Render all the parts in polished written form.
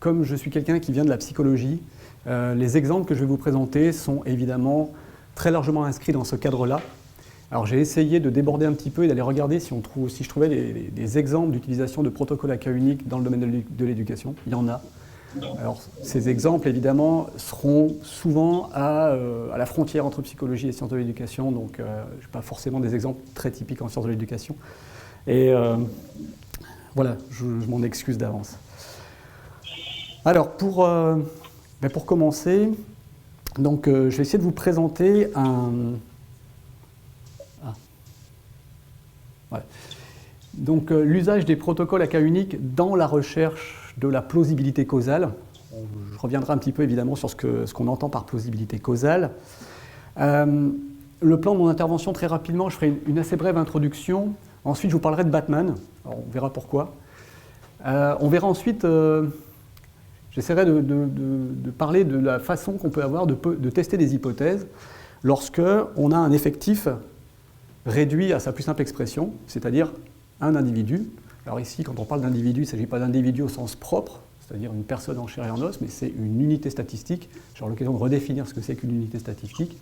comme je suis quelqu'un qui vient de la psychologie, les exemples que je vais vous présenter sont évidemment très largement inscrits dans ce cadre-là. Alors j'ai essayé de déborder un petit peu et d'aller regarder si je trouvais des exemples d'utilisation de protocoles à cas unique dans le domaine de l'éducation. Il y en a. Alors ces exemples, évidemment, seront souvent à la frontière entre psychologie et sciences de l'éducation, donc je n'ai pas forcément des exemples très typiques en sciences de l'éducation. Et voilà, je m'en excuse d'avance. Alors pour commencer, donc, je vais essayer de vous présenter Donc l'usage des protocoles à cas unique dans la recherche de la plausibilité causale. Je reviendrai un petit peu évidemment sur ce qu'on entend par plausibilité causale. Le plan de mon intervention, très rapidement, je ferai une assez brève introduction. Ensuite, je vous parlerai de Batman. Alors, on verra pourquoi. On verra ensuite, j'essaierai de parler de la façon qu'on peut avoir de tester des hypothèses lorsque on a un effectif réduit à sa plus simple expression, c'est-à-dire un individu. Alors ici, quand on parle d'individu, il ne s'agit pas d'individu au sens propre, c'est-à-dire une personne en chair et en os, mais c'est une unité statistique. J'aurai l'occasion de redéfinir ce que c'est qu'une unité statistique.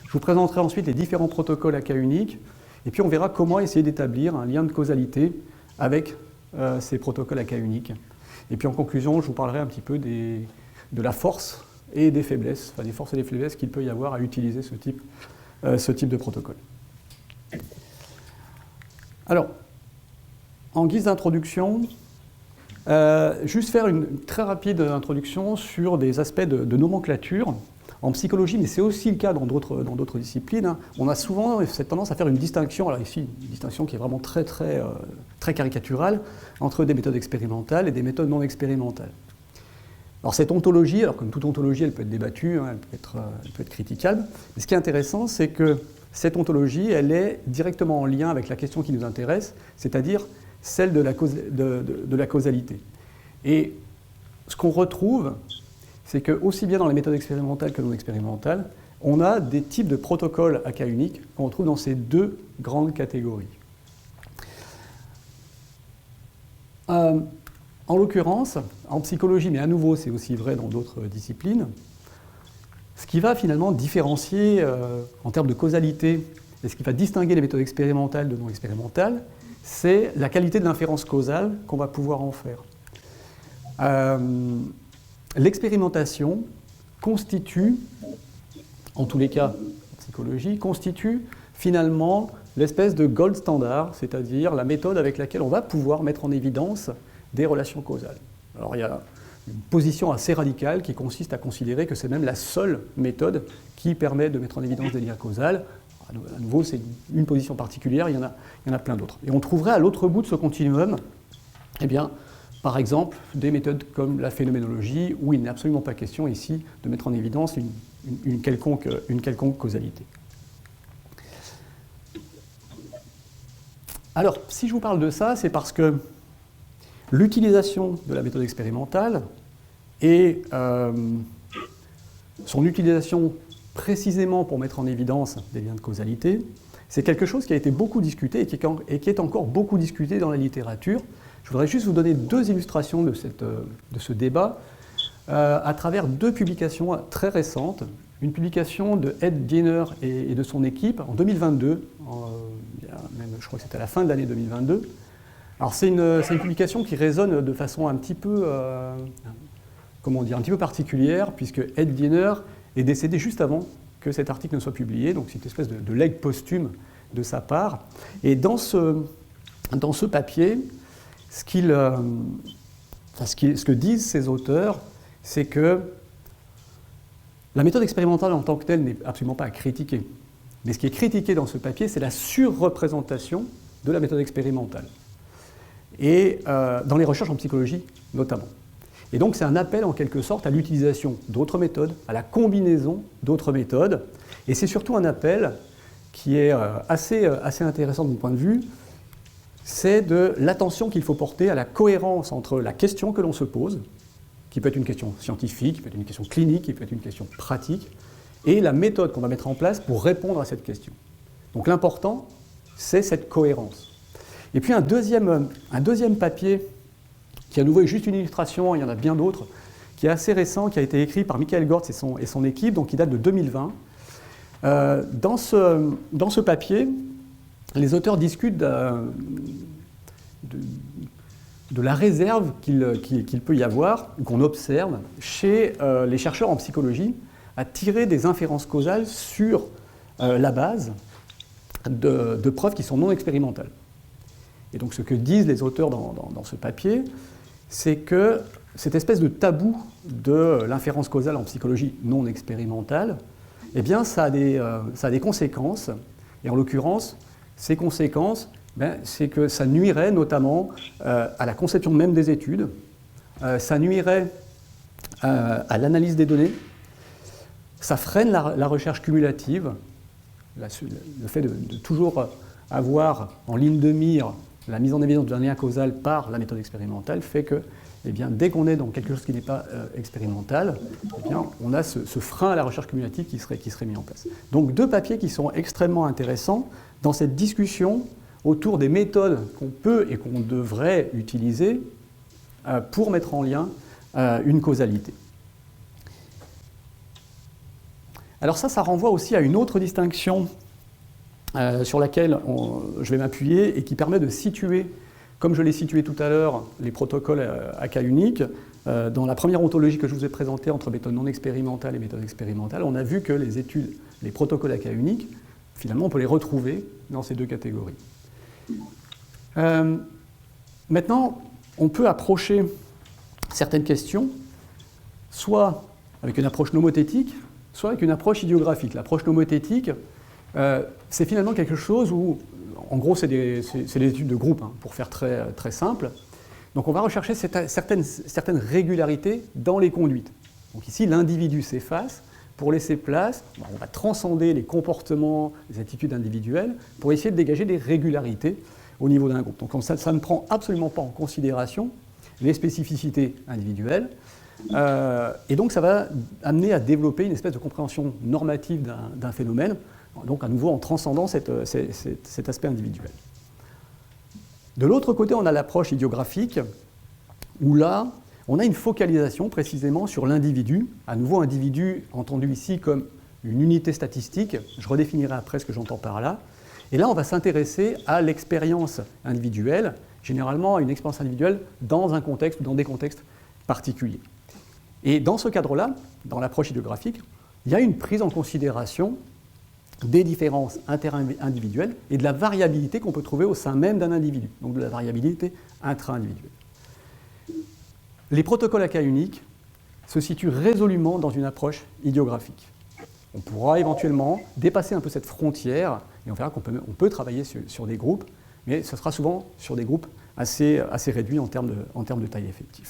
Je vous présenterai ensuite les différents protocoles à cas unique, et puis on verra comment essayer d'établir un lien de causalité avec ces protocoles à cas unique. Et puis en conclusion, je vous parlerai un petit peu de la force et des faiblesses, enfin des forces et des faiblesses qu'il peut y avoir à utiliser ce type de protocole. Alors, en guise d'introduction, juste faire une très rapide introduction sur des aspects de nomenclature en psychologie, mais c'est aussi le cas dans d'autres disciplines. Hein. On a souvent cette tendance à faire une distinction, alors ici, une distinction qui est vraiment très caricaturale, entre des méthodes expérimentales et des méthodes non expérimentales. Alors cette ontologie, alors comme toute ontologie, elle peut être débattue, hein, elle peut être critiquable, mais ce qui est intéressant, c'est que cette ontologie, elle est directement en lien avec la question qui nous intéresse, c'est-à-dire celle de la causalité. Et ce qu'on retrouve, c'est que aussi bien dans les méthodes expérimentales que non expérimentales, on a des types de protocoles à cas unique qu'on retrouve dans ces deux grandes catégories. En l'occurrence, en psychologie, mais à nouveau c'est aussi vrai dans d'autres disciplines, ce qui va finalement différencier en termes de causalité et ce qui va distinguer les méthodes expérimentales de non expérimentales, c'est la qualité de l'inférence causale qu'on va pouvoir en faire. L'expérimentation constitue, en tous les cas en psychologie, constitue finalement l'espèce de gold standard, c'est-à-dire la méthode avec laquelle on va pouvoir mettre en évidence des relations causales. Alors il y a une position assez radicale qui consiste à considérer que c'est même la seule méthode qui permet de mettre en évidence des liens causaux. À nouveau, c'est une position particulière, il y en a plein d'autres. Et on trouverait à l'autre bout de ce continuum, eh bien, par exemple, des méthodes comme la phénoménologie, où il n'est absolument pas question ici de mettre en évidence une quelconque causalité. Alors, si je vous parle de ça, c'est parce que l'utilisation de la méthode expérimentale et son utilisation précisément pour mettre en évidence des liens de causalité, c'est quelque chose qui a été beaucoup discuté et qui est encore beaucoup discuté dans la littérature. Je voudrais juste vous donner deux illustrations de ce débat à travers deux publications très récentes. Une publication de Ed Diener et de son équipe en 2022, je crois que c'était à la fin de l'année 2022. Alors c'est une publication qui résonne de façon un petit peu, un petit peu particulière, puisque Ed Diener est décédé juste avant que cet article ne soit publié, donc c'est une espèce de legs posthume de sa part. Et dans ce papier, ce que disent ces auteurs, c'est que la méthode expérimentale en tant que telle n'est absolument pas à critiquer. Mais ce qui est critiqué dans ce papier, c'est la surreprésentation de la méthode expérimentale. Et dans les recherches en psychologie, notamment. Et donc c'est un appel en quelque sorte à l'utilisation d'autres méthodes, à la combinaison d'autres méthodes. Et c'est surtout un appel qui est assez intéressant de mon point de vue, c'est de l'attention qu'il faut porter à la cohérence entre la question que l'on se pose, qui peut être une question scientifique, qui peut être une question clinique, qui peut être une question pratique, et la méthode qu'on va mettre en place pour répondre à cette question. Donc l'important, c'est cette cohérence. Et puis un deuxième papier, qui à nouveau est juste une illustration, il y en a bien d'autres, qui est assez récent, qui a été écrit par Michael Gortz et son équipe, donc qui date de 2020. Dans ce papier, les auteurs discutent de la réserve qu'il peut y avoir, qu'on observe chez les chercheurs en psychologie, à tirer des inférences causales sur la base de preuves qui sont non expérimentales. Et donc ce que disent les auteurs dans ce papier, c'est que cette espèce de tabou de l'inférence causale en psychologie non expérimentale, eh bien ça a des conséquences, et en l'occurrence, ces conséquences, c'est que ça nuirait notamment à la conception même des études, ça nuirait à l'analyse des données, ça freine la recherche cumulative, le fait de toujours avoir en ligne de mire la mise en évidence d'un lien causal par la méthode expérimentale fait que, eh bien, dès qu'on est dans quelque chose qui n'est pas expérimental, eh bien, on a ce frein à la recherche cumulative qui serait mis en place. Donc deux papiers qui sont extrêmement intéressants dans cette discussion autour des méthodes qu'on peut et qu'on devrait utiliser pour mettre en lien une causalité. Alors ça renvoie aussi à une autre distinction sur laquelle je vais m'appuyer et qui permet de situer, comme je l'ai situé tout à l'heure, les protocoles à cas unique. Dans la première ontologie que je vous ai présentée entre méthode non expérimentale et méthode expérimentale, on a vu que les protocoles à cas unique, finalement, on peut les retrouver dans ces deux catégories. Maintenant, on peut approcher certaines questions, soit avec une approche nomothétique, soit avec une approche idiographique. L'approche nomothétique, c'est finalement quelque chose où, en gros, c'est des études de groupe, hein, pour faire très, très simple. Donc on va rechercher certaines régularités dans les conduites. Donc ici, l'individu s'efface pour laisser place, on va transcender les comportements, les attitudes individuelles, pour essayer de dégager des régularités au niveau d'un groupe. Donc ça ne prend absolument pas en considération les spécificités individuelles, et donc ça va amener à développer une espèce de compréhension normative d'un phénomène, donc à nouveau en transcendant cet aspect individuel. De l'autre côté, on a l'approche idiographique, où là, on a une focalisation précisément sur l'individu, à nouveau individu entendu ici comme une unité statistique, je redéfinirai après ce que j'entends par là, et là on va s'intéresser à l'expérience individuelle, généralement à une expérience individuelle dans un contexte ou dans des contextes particuliers. Et dans ce cadre-là, dans l'approche idiographique, il y a une prise en considération des différences interindividuelles et de la variabilité qu'on peut trouver au sein même d'un individu, donc de la variabilité intra-individuelle. Les protocoles à cas unique se situent résolument dans une approche idiographique. On pourra éventuellement dépasser un peu cette frontière et on verra qu'on peut travailler sur des groupes, mais ce sera souvent sur des groupes assez réduits en termes de taille effective.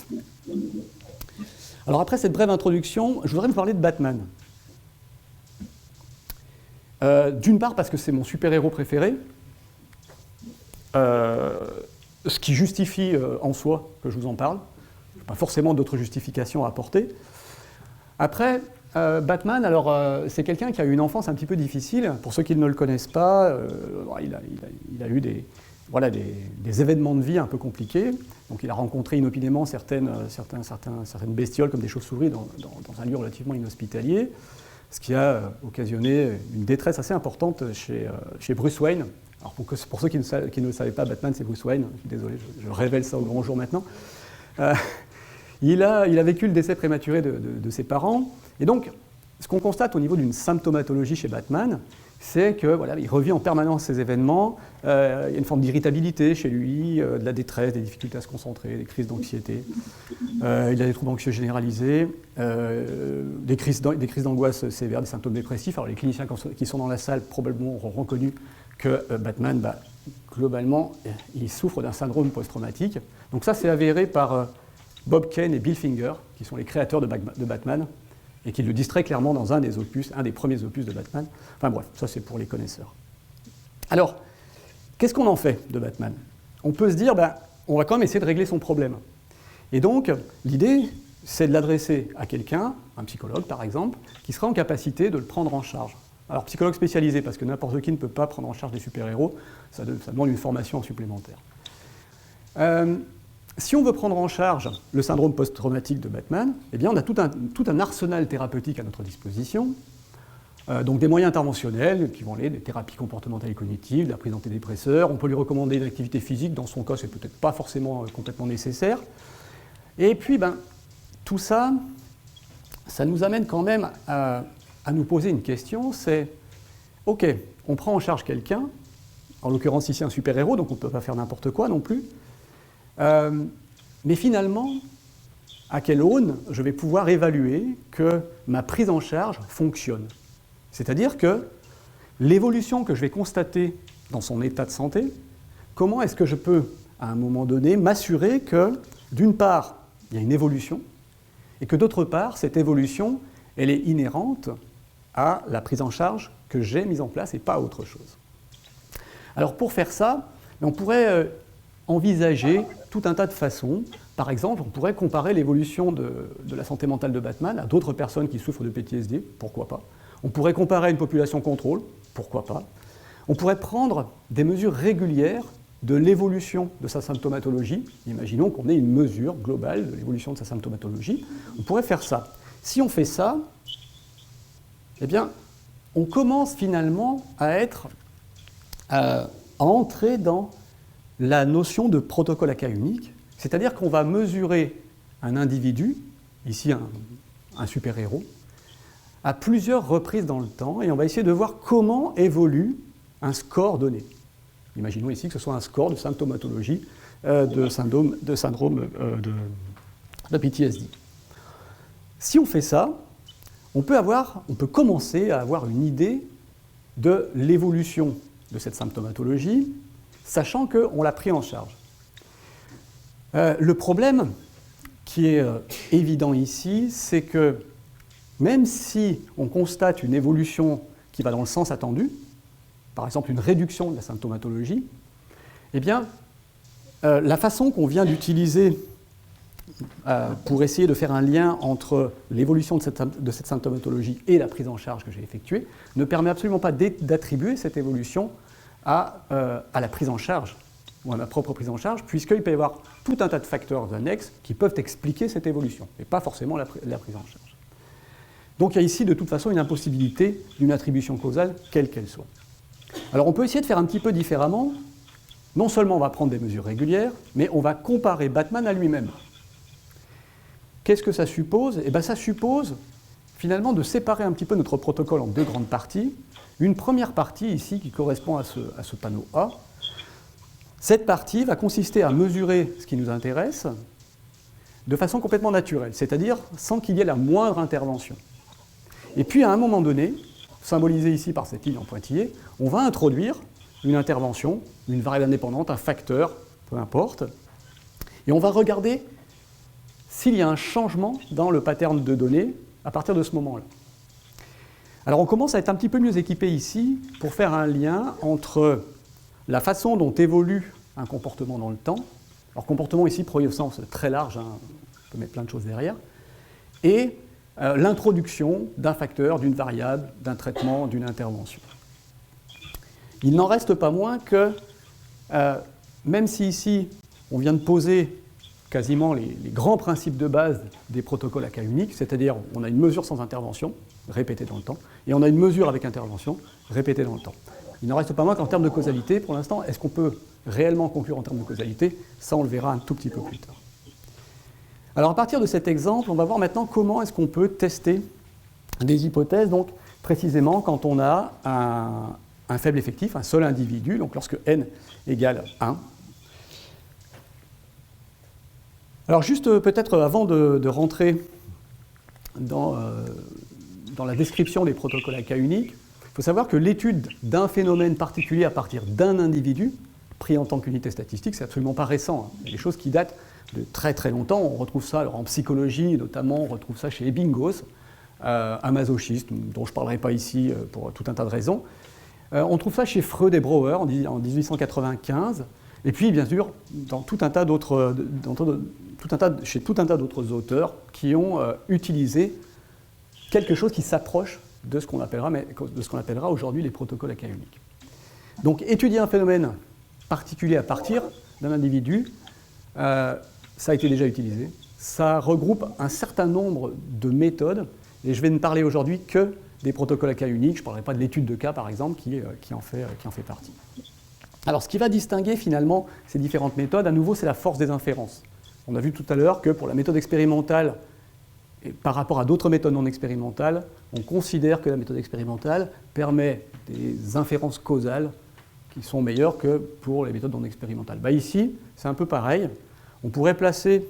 Alors après cette brève introduction, je voudrais vous parler de Batman. D'une part parce que c'est mon super-héros préféré, ce qui justifie en soi que je vous en parle. Je n'ai pas forcément d'autres justifications à apporter. Après, Batman, alors c'est quelqu'un qui a eu une enfance un petit peu difficile. Pour ceux qui ne le connaissent pas, il a eu des événements de vie un peu compliqués. Donc il a rencontré inopinément certaines bestioles comme des chauves-souris dans un lieu relativement inhospitalier, ce qui a occasionné une détresse assez importante chez Bruce Wayne. Alors pour ceux qui ne le savaient pas, Batman c'est Bruce Wayne, désolé, je révèle ça au grand jour maintenant. Il a vécu le décès prématuré de ses parents, et donc ce qu'on constate au niveau d'une symptomatologie chez Batman, c'est que voilà, il revit en permanence ces événements, il y a une forme d'irritabilité chez lui, de la détresse, des difficultés à se concentrer, des crises d'anxiété, il a des troubles anxieux généralisés, des crises d'angoisse sévères, des symptômes dépressifs. Alors les cliniciens qui sont dans la salle probablement auront reconnu que Batman, globalement, il souffre d'un syndrome post-traumatique. Donc ça c'est avéré par Bob Kane et Bill Finger, qui sont les créateurs de Batman, et qui le disent très clairement dans un des premiers opus de Batman. Enfin bref, ça c'est pour les connaisseurs. Alors, qu'est-ce qu'on en fait de Batman? On peut se dire, on va quand même essayer de régler son problème. Et donc, l'idée, c'est de l'adresser à quelqu'un, un psychologue par exemple, qui sera en capacité de le prendre en charge. Alors, psychologue spécialisé, parce que n'importe qui ne peut pas prendre en charge des super-héros, ça demande une formation supplémentaire. si on veut prendre en charge le syndrome post-traumatique de Batman, eh bien, on a tout un arsenal thérapeutique à notre disposition. Donc des moyens interventionnels qui vont aller des thérapies comportementales et cognitives, de la prise d'antidépresseurs. On peut lui recommander une activité physique. Dans son cas, c'est peut-être pas forcément complètement nécessaire. Et puis, tout ça, ça nous amène quand même à nous poser une question, c'est, OK, on prend en charge quelqu'un, en l'occurrence ici un super-héros, donc on ne peut pas faire n'importe quoi non plus, mais finalement, à quelle aune je vais pouvoir évaluer que ma prise en charge fonctionne? C'est-à-dire que l'évolution que je vais constater dans son état de santé, comment est-ce que je peux, à un moment donné, m'assurer que, d'une part, il y a une évolution, et que d'autre part, cette évolution, elle est inhérente à la prise en charge que j'ai mise en place et pas autre chose. Alors pour faire ça, on pourrait envisager tout un tas de façons. Par exemple, on pourrait comparer l'évolution de la santé mentale de Batman à d'autres personnes qui souffrent de PTSD, pourquoi pas. On pourrait comparer à une population contrôle, pourquoi pas. On pourrait prendre des mesures régulières de l'évolution de sa symptomatologie. Imaginons qu'on ait une mesure globale de l'évolution de sa symptomatologie. On pourrait faire ça. Si on fait ça, eh bien, on commence finalement à entrer dans la notion de protocole à cas unique, c'est-à-dire qu'on va mesurer un individu, ici un super-héros, à plusieurs reprises dans le temps, et on va essayer de voir comment évolue un score donné. Imaginons ici que ce soit un score de symptomatologie de syndrome de PTSD. Si on fait ça, on peut commencer à avoir une idée de l'évolution de cette symptomatologie, sachant qu'on l'a pris en charge. Le problème qui est évident ici, c'est que même si on constate une évolution qui va dans le sens attendu, par exemple une réduction de la symptomatologie, eh bien, la façon qu'on vient d'utiliser pour essayer de faire un lien entre l'évolution de cette symptomatologie et la prise en charge que j'ai effectuée ne permet absolument pas d'attribuer cette évolution à la prise en charge ou à ma propre prise en charge, puisqu'il peut y avoir tout un tas de facteurs annexes qui peuvent expliquer cette évolution, et pas forcément la prise en charge. Donc il y a ici de toute façon une impossibilité d'une attribution causale, quelle qu'elle soit. Alors on peut essayer de faire un petit peu différemment. Non seulement on va prendre des mesures régulières, mais on va comparer Batman à lui-même. Qu'est-ce que ça suppose? Eh bien, ça suppose finalement de séparer un petit peu notre protocole en deux grandes parties. Une première partie ici qui correspond à ce panneau A. Cette partie va consister à mesurer ce qui nous intéresse de façon complètement naturelle, c'est-à-dire sans qu'il y ait la moindre intervention. Et puis à un moment donné, symbolisé ici par cette ligne en pointillé, on va introduire une intervention, une variable indépendante, un facteur, peu importe, et on va regarder s'il y a un changement dans le pattern de données à partir de ce moment-là. Alors on commence à être un petit peu mieux équipé ici pour faire un lien entre la façon dont évolue un comportement dans le temps, alors comportement ici pris au sens très large, on peut mettre plein de choses derrière, et l'introduction d'un facteur, d'une variable, d'un traitement, d'une intervention. Il n'en reste pas moins que, même si ici on vient de poser quasiment les grands principes de base des protocoles à cas unique, c'est-à-dire on a une mesure sans intervention, répétée dans le temps, et on a une mesure avec intervention, répétée dans le temps. Il n'en reste pas moins qu'en termes de causalité, pour l'instant, est-ce qu'on peut réellement conclure en termes de causalité? Ça, on le verra un tout petit peu plus tard. Alors à partir de cet exemple, on va voir maintenant comment est-ce qu'on peut tester des hypothèses, donc précisément quand on a un faible effectif, un seul individu, donc lorsque n égale 1. Alors juste peut-être avant de rentrer dans la description des protocoles à cas unique, il faut savoir que l'étude d'un phénomène particulier à partir d'un individu, pris en tant qu'unité statistique, c'est absolument pas récent. Il y a des choses qui datent de très très longtemps. On retrouve ça alors, en psychologie, notamment on retrouve ça chez Ebbinghaus, un masochiste dont je ne parlerai pas ici pour tout un tas de raisons. On trouve ça chez Freud et Brouwer en 1895, et puis bien sûr dans tout un tas d'autres, chez tout un tas d'autres auteurs qui ont utilisé quelque chose qui s'approche de ce qu'on appellera aujourd'hui les protocoles à cas unique. Donc étudier un phénomène particulier à partir d'un individu, ça a été déjà utilisé. Ça regroupe un certain nombre de méthodes, et je vais ne parler aujourd'hui que des protocoles à cas unique. Je ne parlerai pas de l'étude de cas, par exemple, qui en fait partie. Alors, ce qui va distinguer finalement ces différentes méthodes, à nouveau, c'est la force des inférences. On a vu tout à l'heure que pour la méthode expérimentale, et par rapport à d'autres méthodes non expérimentales, on considère que la méthode expérimentale permet des inférences causales qui sont meilleures que pour les méthodes non expérimentales. Ici, c'est un peu pareil. On pourrait placer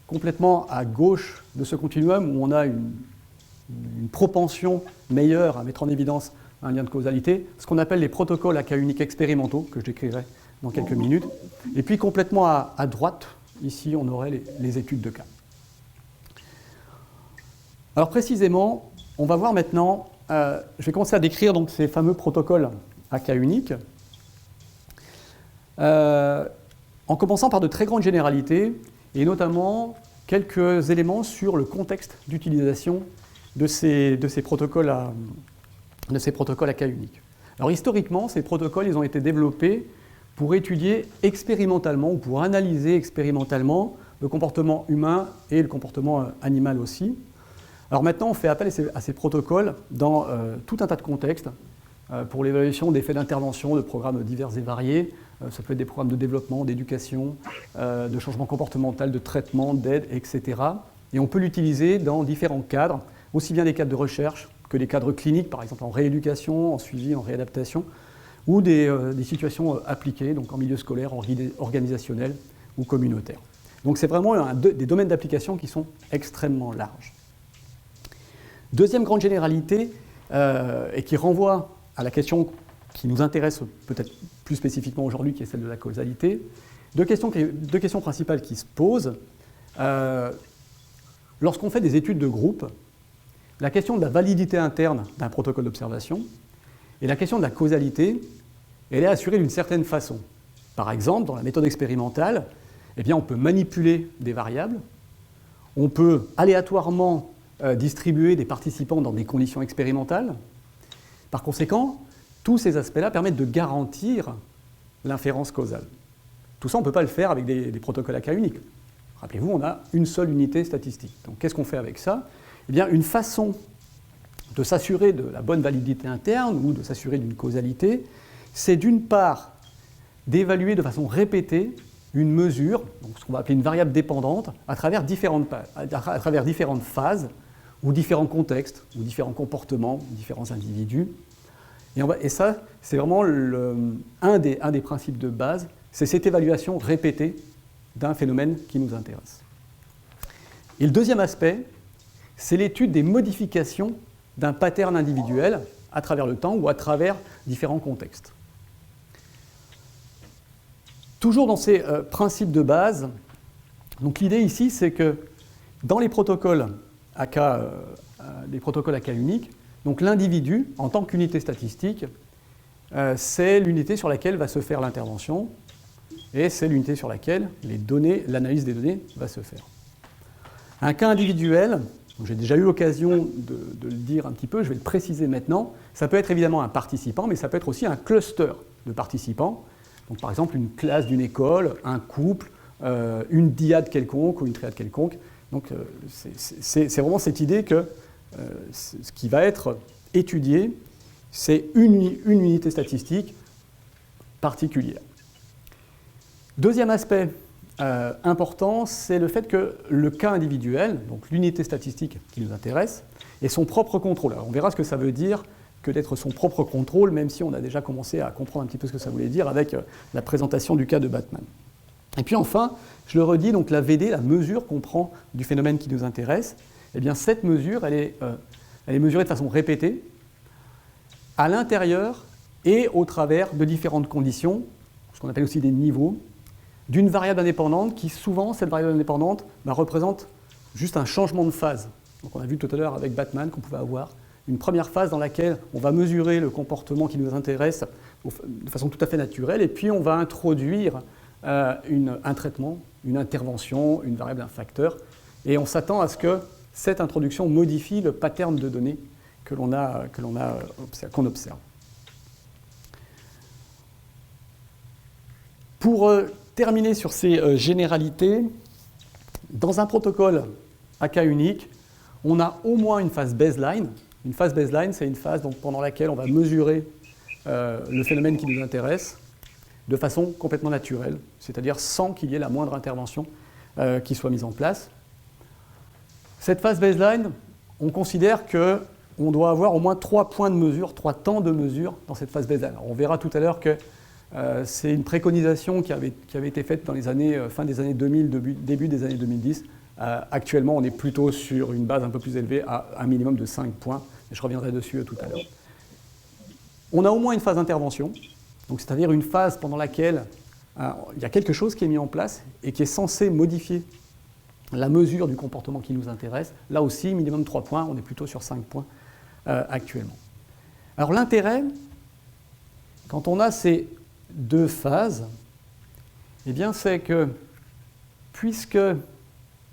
complètement à gauche de ce continuum où on a une propension meilleure à mettre en évidence un lien de causalité, ce qu'on appelle les protocoles à cas unique expérimentaux, que je décrirai dans quelques minutes. Et puis complètement à droite, ici, on aurait les études de cas. Alors précisément, on va voir maintenant, je vais commencer à décrire donc, ces fameux protocoles à cas unique, en commençant par de très grandes généralités, et notamment quelques éléments sur le contexte d'utilisation de ces protocoles à cas unique. Alors historiquement, ces protocoles ils ont été développés pour étudier expérimentalement ou pour analyser expérimentalement le comportement humain et le comportement animal aussi. Alors maintenant, on fait appel à ces protocoles dans tout un tas de contextes pour l'évaluation d'effets d'intervention de programmes divers et variés. Ça peut être des programmes de développement, d'éducation, de changement comportemental, de traitement, d'aide, etc. Et on peut l'utiliser dans différents cadres, aussi bien des cadres de recherche que des cadres cliniques, par exemple en rééducation, en suivi, en réadaptation, ou des situations appliquées, donc en milieu scolaire, organisationnel ou communautaire. Donc c'est vraiment des domaines d'application qui sont extrêmement larges. Deuxième grande généralité, et qui renvoie à la question qui nous intéresse peut-être plus spécifiquement aujourd'hui, qui est celle de la causalité, deux questions principales qui se posent. Lorsqu'on fait des études de groupe, la question de la validité interne d'un protocole d'observation et la question de la causalité, elle est assurée d'une certaine façon. Par exemple, dans la méthode expérimentale, eh bien, on peut manipuler des variables, on peut aléatoirement distribuer des participants dans des conditions expérimentales. Par conséquent, tous ces aspects-là permettent de garantir l'inférence causale. Tout ça, on ne peut pas le faire avec des protocoles à cas unique. Rappelez-vous, on a une seule unité statistique. Donc qu'est-ce qu'on fait avec ça ? Eh bien, une façon de s'assurer de la bonne validité interne ou de s'assurer d'une causalité, c'est d'une part d'évaluer de façon répétée une mesure, donc ce qu'on va appeler une variable dépendante, à travers différentes phases ou différents contextes, ou différents comportements, différents individus. Et ça, c'est vraiment un des principes de base, c'est cette évaluation répétée d'un phénomène qui nous intéresse. Et le deuxième aspect, c'est l'étude des modifications d'un pattern individuel à travers le temps ou à travers différents contextes. Toujours dans ces principes de base, donc l'idée ici, c'est que dans les protocoles à cas unique, donc l'individu, en tant qu'unité statistique, c'est l'unité sur laquelle va se faire l'intervention et c'est l'unité sur laquelle l'analyse des données va se faire. Un cas individuel, j'ai déjà eu l'occasion de le dire un petit peu, je vais le préciser maintenant, ça peut être évidemment un participant, mais ça peut être aussi un cluster de participants. Donc par exemple une classe d'une école, un couple, une diade quelconque ou une triade quelconque. Donc c'est vraiment cette idée que ce qui va être étudié, c'est une unité statistique particulière. Deuxième aspect important, c'est le fait que le cas individuel, donc l'unité statistique qui nous intéresse, est son propre contrôle. Alors on verra ce que ça veut dire que d'être son propre contrôle, même si on a déjà commencé à comprendre un petit peu ce que ça voulait dire avec la présentation du cas de Batman. Et puis enfin, je le redis, donc la VD, la mesure qu'on prend du phénomène qui nous intéresse, eh bien cette mesure, elle est mesurée de façon répétée, à l'intérieur et au travers de différentes conditions, ce qu'on appelle aussi des niveaux, d'une variable indépendante qui, souvent, cette variable indépendante, représente juste un changement de phase. Donc on a vu tout à l'heure avec Batman qu'on pouvait avoir une première phase dans laquelle on va mesurer le comportement qui nous intéresse de façon tout à fait naturelle, et puis on va introduire un traitement, une intervention, une variable, un facteur, et on s'attend à ce que cette introduction modifie le pattern de données qu'on observe. Pour terminer sur ces généralités, dans un protocole à cas unique, on a au moins une phase baseline. Une phase baseline, c'est une phase donc, pendant laquelle on va mesurer le phénomène qui nous intéresse de façon complètement naturelle, c'est-à-dire sans qu'il y ait la moindre intervention qui soit mise en place. Cette phase baseline, on considère qu'on doit avoir au moins 3 points de mesure, 3 temps de mesure dans cette phase baseline. Alors, on verra tout à l'heure que c'est une préconisation qui avait été faite dans les années, fin des années 2000, début des années 2010. Actuellement, on est plutôt sur une base un peu plus élevée à un minimum de 5 points. Et je reviendrai dessus tout à l'heure. On a au moins une phase d'intervention, c'est-à-dire une phase pendant laquelle il y a quelque chose qui est mis en place et qui est censé modifier la mesure du comportement qui nous intéresse. Là aussi, minimum 3 points, on est plutôt sur 5 points actuellement. Alors l'intérêt, quand on a ces 2 phases, eh bien, c'est que puisque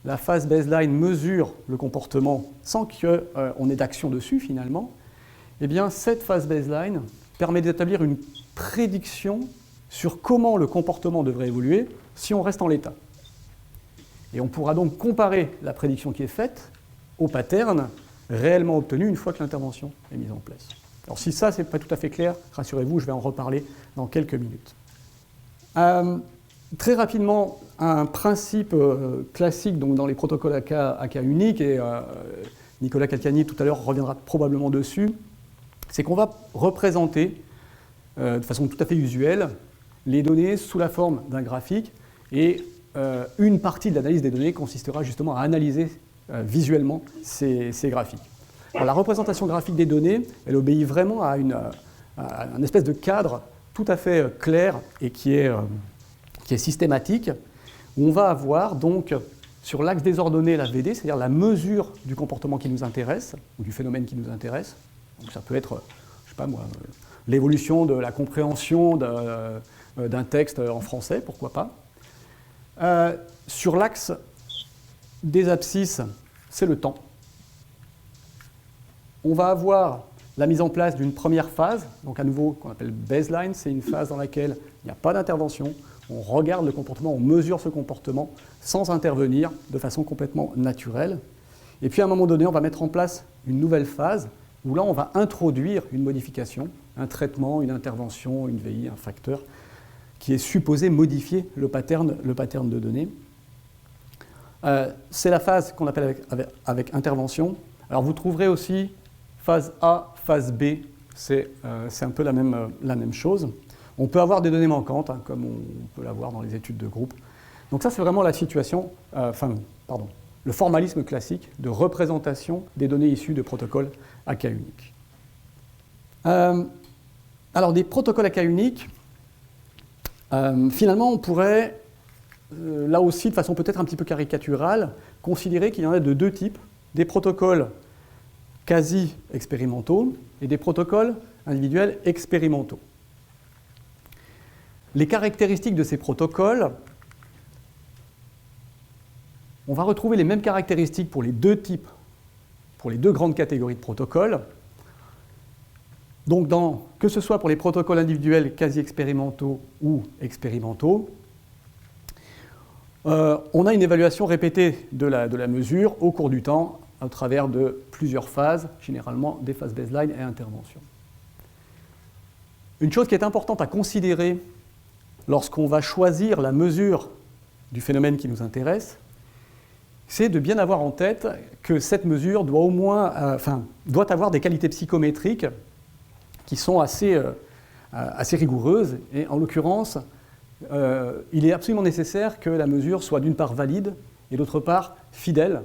la phase baseline mesure le comportement sans qu'on ait d'action dessus finalement, eh bien, cette phase baseline permet d'établir une prédiction sur comment le comportement devrait évoluer si on reste en l'état. Et on pourra donc comparer la prédiction qui est faite au pattern réellement obtenu une fois que l'intervention est mise en place. Alors si ça, c'est pas tout à fait clair, rassurez-vous, je vais en reparler dans quelques minutes. Très rapidement, un principe classique donc, dans les protocoles à cas unique, et Nicolas Calcagni tout à l'heure reviendra probablement dessus, c'est qu'on va représenter de façon tout à fait usuelle les données sous la forme d'un graphique, et une partie de l'analyse des données consistera justement à analyser visuellement ces graphiques. Alors, la représentation graphique des données, elle obéit vraiment à un espèce de cadre tout à fait clair et qui est systématique, où on va avoir donc sur l'axe des ordonnées la VD, c'est-à-dire la mesure du comportement qui nous intéresse, ou du phénomène qui nous intéresse. Donc ça peut être, je sais pas moi, l'évolution de la compréhension d'un texte en français, pourquoi pas. Sur l'axe des abscisses, c'est le temps. On va avoir la mise en place d'une première phase, donc à nouveau qu'on appelle baseline, c'est une phase dans laquelle il n'y a pas d'intervention, on regarde le comportement, on mesure ce comportement sans intervenir de façon complètement naturelle. Et puis à un moment donné, on va mettre en place une nouvelle phase où là on va introduire une modification, un traitement, une intervention, une VI, un facteur qui est supposé modifier le pattern de données. C'est la phase qu'on appelle avec intervention. Alors vous trouverez aussi phase A, phase B, c'est un peu la même chose. On peut avoir des données manquantes, hein, comme on peut l'avoir dans les études de groupe. Donc ça, c'est vraiment la situation, le formalisme classique de représentation des données issues de protocoles à cas unique. Alors, des protocoles à cas unique, finalement, on pourrait, là aussi, de façon peut-être un petit peu caricaturale, considérer qu'il y en a de 2 types, des protocoles quasi-expérimentaux et des protocoles individuels expérimentaux. Les caractéristiques de ces protocoles, on va retrouver les mêmes caractéristiques pour les 2 types, pour les 2 grandes catégories de protocoles. Donc, que ce soit pour les protocoles individuels quasi-expérimentaux ou expérimentaux, on a une évaluation répétée de la mesure au cours du temps, à travers de plusieurs phases, généralement des phases baseline et intervention. Une chose qui est importante à considérer lorsqu'on va choisir la mesure du phénomène qui nous intéresse, c'est de bien avoir en tête que cette mesure doit doit avoir des qualités psychométriques qui sont assez rigoureuses. Et en l'occurrence, il est absolument nécessaire que la mesure soit d'une part valide et d'autre part fidèle.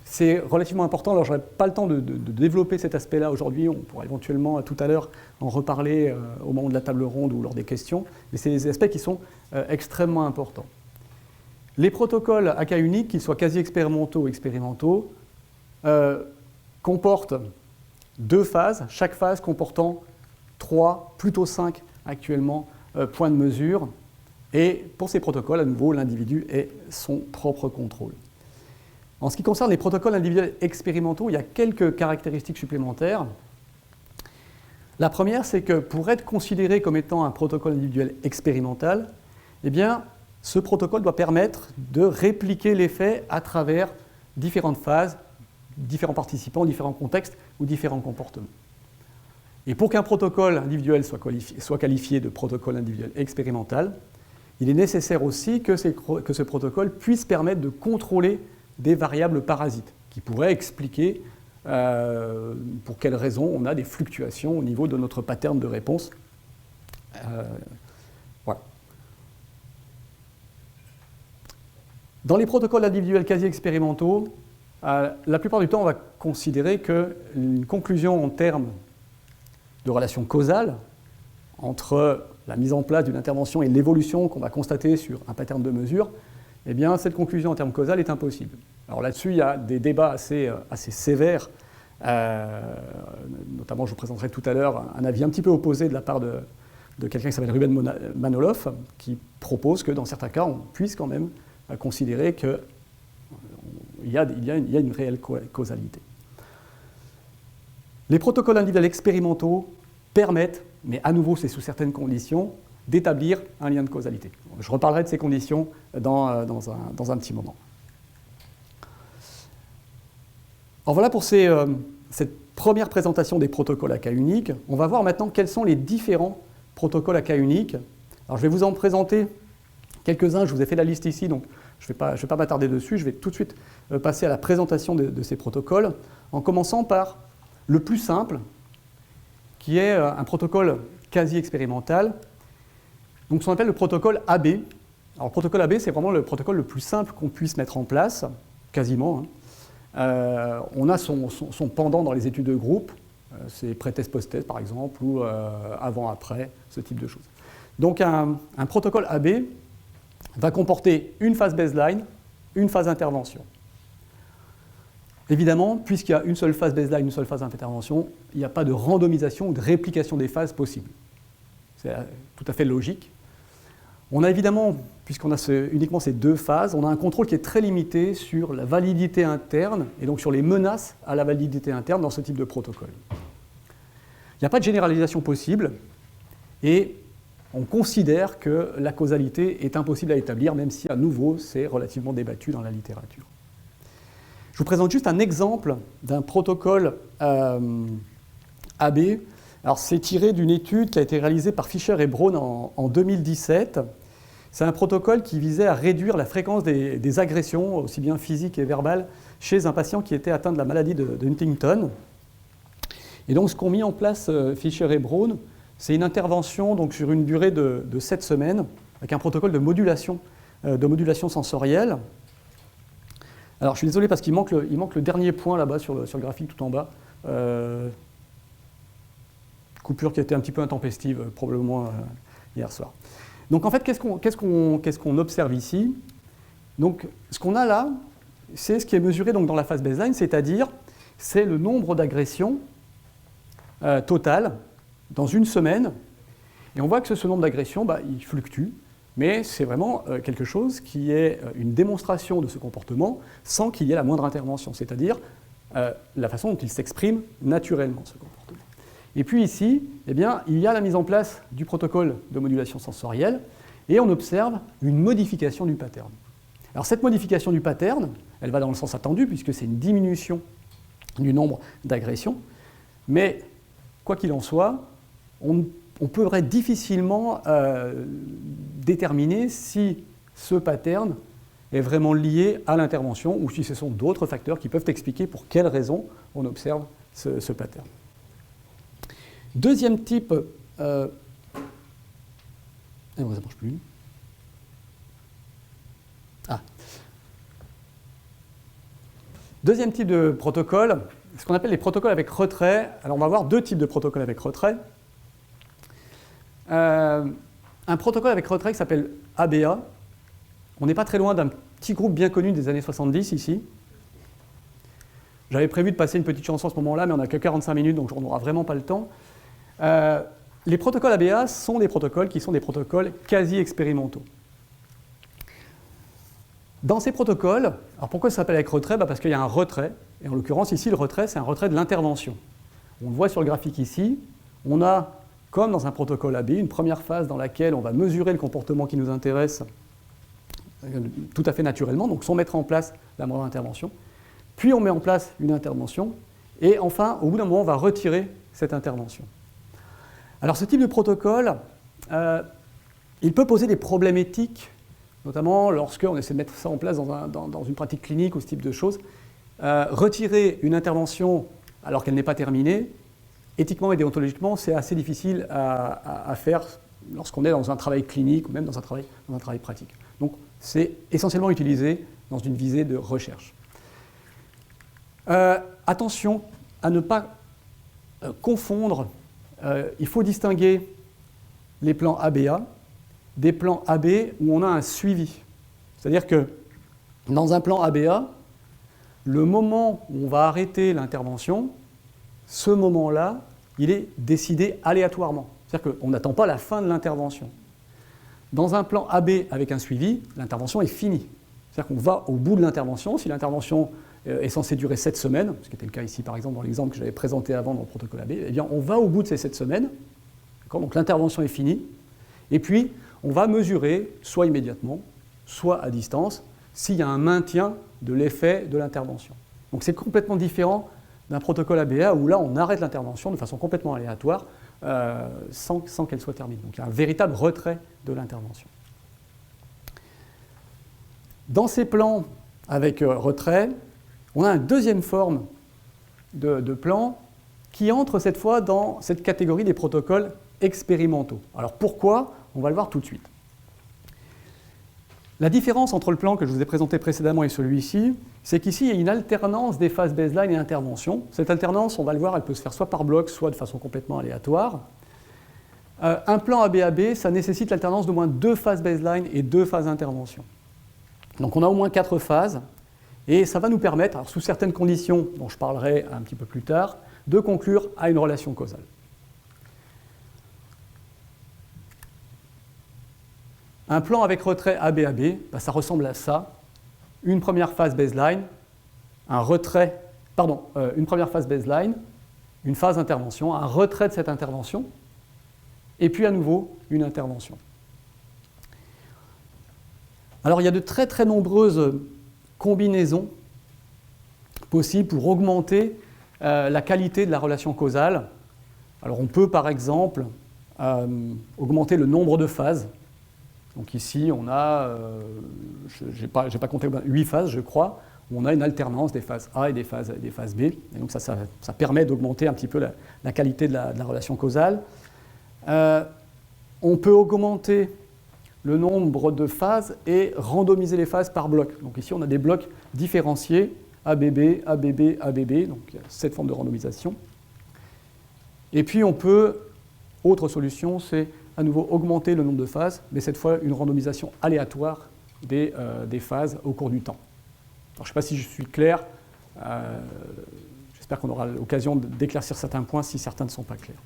C'est relativement important, alors je n'aurai pas le temps de développer cet aspect-là aujourd'hui, on pourra éventuellement tout à l'heure en reparler au moment de la table ronde ou lors des questions, mais c'est des aspects qui sont extrêmement importants. Les protocoles à cas unique, qu'ils soient quasi-expérimentaux ou expérimentaux, comportent 2 phases, chaque phase comportant 3, plutôt 5 actuellement, points de mesure, et pour ces protocoles, à nouveau, l'individu est son propre contrôle. En ce qui concerne les protocoles individuels expérimentaux, il y a quelques caractéristiques supplémentaires. La première, c'est que pour être considéré comme étant un protocole individuel expérimental, eh bien, ce protocole doit permettre de répliquer l'effet à travers différentes phases, différents participants, différents contextes ou différents comportements. Et pour qu'un protocole individuel soit qualifié de protocole individuel expérimental, il est nécessaire aussi que ce protocole puisse permettre de contrôler des variables parasites qui pourraient expliquer pour quelles raisons on a des fluctuations au niveau de notre pattern de réponse. Voilà. Dans les protocoles individuels quasi expérimentaux, la plupart du temps, on va considérer qu'une conclusion en termes de relation causale entre la mise en place d'une intervention et l'évolution qu'on va constater sur un pattern de mesure, eh bien, cette conclusion en termes causal est impossible. Alors là-dessus, il y a des débats assez sévères, notamment je vous présenterai tout à l'heure un avis un petit peu opposé de la part de quelqu'un qui s'appelle Ruben Manoloff, qui propose que dans certains cas, on puisse quand même considérer qu'il y a une réelle causalité. Les protocoles individuels expérimentaux permettent, mais à nouveau c'est sous certaines conditions, d'établir un lien de causalité. Je reparlerai de ces conditions dans un petit moment. Alors voilà pour cette première présentation des protocoles à cas unique. On va voir maintenant quels sont les différents protocoles à cas unique. Alors je vais vous en présenter quelques-uns, je vous ai fait la liste ici, donc je ne vais pas m'attarder dessus, je vais tout de suite passer à la présentation de ces protocoles, en commençant par le plus simple, qui est un protocole quasi expérimental, donc ce qu'on appelle le protocole AB. Alors le protocole AB, c'est vraiment le protocole le plus simple qu'on puisse mettre en place, quasiment. On a son pendant dans les études de groupe, c'est pré-test, post-test par exemple, ou avant-après, ce type de choses. Donc un protocole AB va comporter une phase baseline, une phase intervention. Évidemment, puisqu'il y a une seule phase baseline, une seule phase intervention, il n'y a pas de randomisation ou de réplication des phases possible. C'est tout à fait logique. On a évidemment, puisqu'on a uniquement ces deux phases, on a un contrôle qui est très limité sur la validité interne et donc sur les menaces à la validité interne dans ce type de protocole. Il n'y a pas de généralisation possible et on considère que la causalité est impossible à établir, même si à nouveau c'est relativement débattu dans la littérature. Je vous présente juste un exemple d'un protocole AB. Alors, c'est tiré d'une étude qui a été réalisée par Fischer et Braun en 2017. C'est un protocole qui visait à réduire la fréquence des agressions, aussi bien physiques et verbales, chez un patient qui était atteint de la maladie de Huntington. Et donc, ce qu'ont mis en place Fischer et Braun, c'est une intervention donc, sur une durée de 7 semaines, avec un protocole de modulation sensorielle. Alors, je suis désolé parce qu'il manque le dernier point là-bas sur le graphique tout en bas. Coupure qui a été un petit peu intempestive, probablement hier soir. Donc, en fait, qu'est-ce qu'on observe ici? Donc, ce qu'on a là, c'est ce qui est mesuré donc, dans la phase baseline, c'est-à-dire c'est le nombre d'agressions totales dans une semaine. Et on voit que ce nombre d'agressions, il fluctue. Mais c'est vraiment quelque chose qui est une démonstration de ce comportement sans qu'il y ait la moindre intervention, c'est-à-dire la façon dont il s'exprime naturellement, ce comportement. Et puis ici, eh bien, il y a la mise en place du protocole de modulation sensorielle et on observe une modification du pattern. Alors cette modification du pattern, elle va dans le sens attendu puisque c'est une diminution du nombre d'agressions, mais quoi qu'il en soit, on pourrait difficilement déterminer si ce pattern est vraiment lié à l'intervention ou si ce sont d'autres facteurs qui peuvent expliquer pour quelles raisons on observe ce pattern. Deuxième type... ça ne marche plus. Deuxième type de protocole, ce qu'on appelle les protocoles avec retrait. Alors on va voir deux types de protocoles avec retrait. Un protocole avec retrait qui s'appelle ABA. On n'est pas très loin d'un petit groupe bien connu des années 70 ici. J'avais prévu de passer une petite chanson à ce moment-là, mais on n'a que 45 minutes, donc on n'aura vraiment pas le temps. Les protocoles ABA sont des protocoles qui sont des protocoles quasi expérimentaux. Dans ces protocoles, alors pourquoi ça s'appelle avec retrait? Parce qu'il y a un retrait, et en l'occurrence ici le retrait c'est un retrait de l'intervention. On le voit sur le graphique ici, on a comme dans un protocole AB, une première phase dans laquelle on va mesurer le comportement qui nous intéresse tout à fait naturellement, donc sans mettre en place la moindre intervention. Puis on met en place une intervention, et enfin, au bout d'un moment, on va retirer cette intervention. Alors ce type de protocole, il peut poser des problèmes éthiques, notamment lorsqu'on essaie de mettre ça en place dans une pratique clinique ou ce type de choses. Retirer une intervention alors qu'elle n'est pas terminée, éthiquement et déontologiquement, c'est assez difficile à faire lorsqu'on est dans un travail clinique ou même dans un travail pratique. Donc c'est essentiellement utilisé dans une visée de recherche. Attention à ne pas confondre, il faut distinguer les plans ABA des plans AB où on a un suivi. C'est-à-dire que dans un plan ABA, le moment où on va arrêter l'intervention, ce moment-là, il est décidé aléatoirement. C'est-à-dire qu'on n'attend pas la fin de l'intervention. Dans un plan AB avec un suivi, l'intervention est finie. C'est-à-dire qu'on va au bout de l'intervention. Si l'intervention est censée durer 7 semaines, ce qui était le cas ici par exemple dans l'exemple que j'avais présenté avant dans le protocole AB, eh bien on va au bout de ces 7 semaines. Donc l'intervention est finie. Et puis on va mesurer, soit immédiatement, soit à distance, s'il y a un maintien de l'effet de l'intervention. Donc c'est complètement différent d'un protocole ABA où là on arrête l'intervention de façon complètement aléatoire sans qu'elle soit terminée. Donc il y a un véritable retrait de l'intervention. Dans ces plans avec retrait, on a une deuxième forme de plan qui entre cette fois dans cette catégorie des protocoles expérimentaux. Alors pourquoi ? On va le voir tout de suite. La différence entre le plan que je vous ai présenté précédemment et celui-ci, c'est qu'ici, il y a une alternance des phases baseline et intervention. Cette alternance, on va le voir, elle peut se faire soit par bloc, soit de façon complètement aléatoire. Un plan ABAB, ça nécessite l'alternance d'au moins 2 phases baseline et 2 phases intervention. Donc on a au moins 4 phases, et ça va nous permettre, alors sous certaines conditions, dont je parlerai un petit peu plus tard, de conclure à une relation causale. Un plan avec retrait ABAB, ça ressemble à ça. Une première phase baseline, une première phase baseline, une phase intervention, un retrait de cette intervention, et puis à nouveau une intervention. Alors il y a de très très nombreuses combinaisons possibles pour augmenter la qualité de la relation causale. Alors on peut par exemple augmenter le nombre de phases. Donc ici, on a, je n'ai pas compté, 8 phases, je crois, où on a une alternance des phases A et des phases B. Et donc ça permet d'augmenter un petit peu la qualité de la relation causale. On peut augmenter le nombre de phases et randomiser les phases par bloc. Donc ici, on a des blocs différenciés, ABB, ABB, ABB, donc il y a cette forme de randomisation. Et puis on peut, autre solution, c'est à nouveau augmenter le nombre de phases, mais cette fois une randomisation aléatoire des phases au cours du temps. Alors, je ne sais pas si je suis clair, j'espère qu'on aura l'occasion d'éclaircir certains points si certains ne sont pas clairs.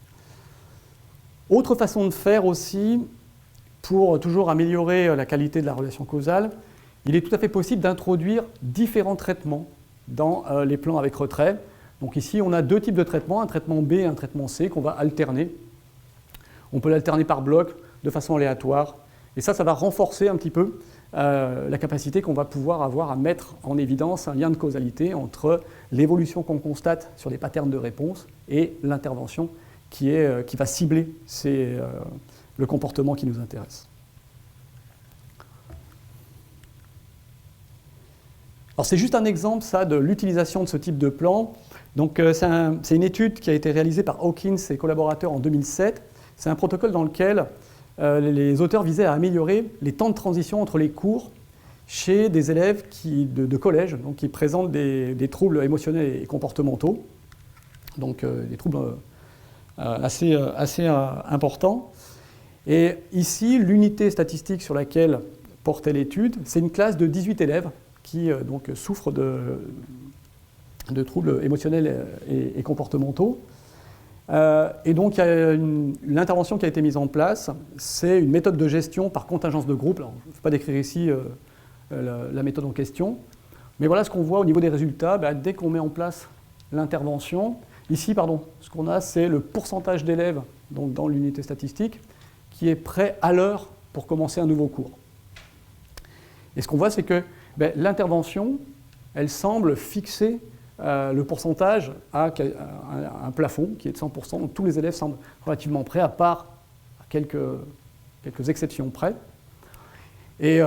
Autre façon de faire aussi, pour toujours améliorer la qualité de la relation causale, il est tout à fait possible d'introduire différents traitements dans les plans avec retrait. Donc ici, on a 2 types de traitements, un traitement B et un traitement C qu'on va alterner. On peut l'alterner par bloc, de façon aléatoire. Et ça va renforcer un petit peu la capacité qu'on va pouvoir avoir à mettre en évidence un lien de causalité entre l'évolution qu'on constate sur des patterns de réponse et l'intervention qui va cibler le comportement qui nous intéresse. Alors c'est juste un exemple, ça, de l'utilisation de ce type de plan. Donc c'est une étude qui a été réalisée par Hawkins et collaborateurs en 2007. C'est un protocole dans lequel les auteurs visaient à améliorer les temps de transition entre les cours chez des élèves de collège, donc qui présentent des troubles émotionnels et comportementaux, donc des troubles assez importants. Et ici, l'unité statistique sur laquelle portait l'étude, c'est une classe de 18 élèves qui donc souffrent de troubles émotionnels et comportementaux. Et donc, l'intervention qui a été mise en place, c'est une méthode de gestion par contingence de groupe. Alors, je ne vais pas décrire ici la méthode en question, mais voilà ce qu'on voit au niveau des résultats. Dès qu'on met en place l'intervention, Ici, pardon, ce qu'on a, c'est le pourcentage d'élèves donc dans l'unité statistique qui est prêt à l'heure pour commencer un nouveau cours. Et ce qu'on voit, c'est que l'intervention, elle semble fixer le pourcentage à un plafond qui est de 100%. Donc tous les élèves semblent relativement prêts, à part quelques exceptions près. Et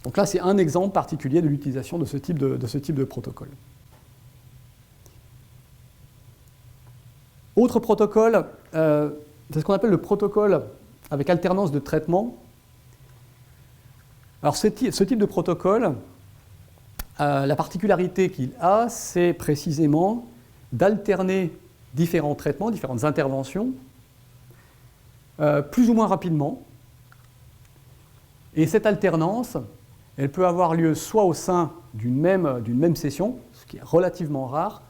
donc là, c'est un exemple particulier de l'utilisation de ce type de protocole. Autre protocole, c'est ce qu'on appelle le protocole avec alternance de traitement. Alors ce type de protocole, la particularité qu'il a, c'est précisément d'alterner différents traitements, différentes interventions, plus ou moins rapidement. Et cette alternance, elle peut avoir lieu soit au sein d'une même session, ce qui est relativement rare,